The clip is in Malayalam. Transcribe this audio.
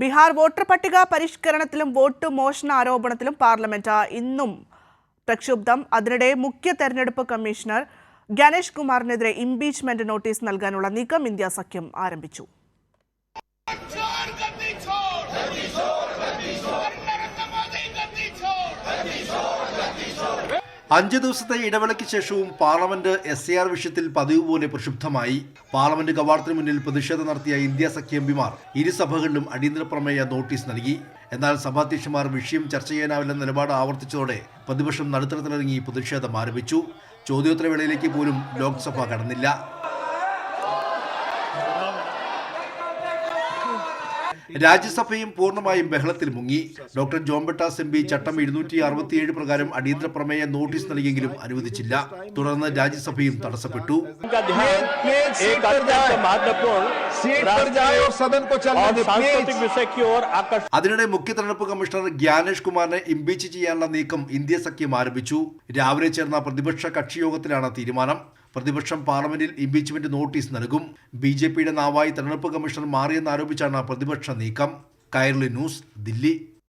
ബീഹാർ വോട്ടർ പട്ടിക പരിഷ്കരണത്തിലും വോട്ട് മോഷണ ആരോപണത്തിലും പാർലമെന്റ് ഇന്നും പ്രക്ഷുബ്ധം. അതിനിടെ മുഖ്യ തെരഞ്ഞെടുപ്പ് കമ്മീഷണർ ഗണേഷ് കുമാറിനെതിരെ ഇംപീച്ച്മെന്റ് നോട്ടീസ് നൽകാനുള്ള നീക്കം ഇന്ത്യ സഖ്യം ആരംഭിച്ചു. 5 ദിവസത്തെ ഇടവേളയ്ക്ക് ശേഷവും പാർലമെന്റ് SAR വിഷയത്തിൽ പതിവ് പോലെ പ്രക്ഷുബ്ധമായി. പാർലമെന്റ് കവാടത്തിന് മുന്നിൽ പ്രതിഷേധം നടത്തിയ ഇന്ത്യ സഖ്യ എംപിമാർ ഇരുസഭകളിലും അടിയന്തര പ്രമേയ നോട്ടീസ് നൽകി. എന്നാൽ സഭാധ്യക്ഷന്മാർ വിഷയം ചർച്ച ചെയ്യാനാവില്ലെന്ന നിലപാട് ആവർത്തിച്ചതോടെ പ്രതിപക്ഷം നടുത്തളത്തിലിറങ്ങി പ്രതിഷേധം ആരംഭിച്ചു. ചോദ്യോത്തരവേളയിലേക്ക് പോലും ലോക്സഭ കടന്നില്ല. രാജ്യസഭയും പൂർണ്ണമായും ബഹളത്തിൽ മുങ്ങി. ഡോക്ടർ ജോൺ ബട്ടാസ് MP ചട്ടം 267 പ്രകാരം അടിയന്തര പ്രമേയ നോട്ടീസ് നൽകിയെങ്കിലും അനുവദിച്ചില്ല. തുടർന്ന് രാജ്യസഭയും തടസ്സപ്പെട്ടു. അതിനിടെ മുഖ്യ തെരഞ്ഞെടുപ്പ് കമ്മീഷണർ ഗണേഷ് കുമാറിനെ ഇംപീച്ച് ചെയ്യാനുള്ള നീക്കം ഇന്ത്യ സഖ്യം ആരംഭിച്ചു. രാവിലെ ചേർന്ന പ്രതിപക്ഷ കക്ഷിയോഗത്തിലാണ് തീരുമാനം. പ്രതിപക്ഷം പാർലമെന്റിൽ ഇംപീച്ച്മെന്റ് നോട്ടീസ് നൽകും. BJPയുടെ നാവായി തെരഞ്ഞെടുപ്പ് കമ്മീഷണർ മാറിയെന്നാരോപിച്ചാണ് പ്രതിപക്ഷ നീക്കം. കൈരളി ന്യൂസ്, ദില്ലി.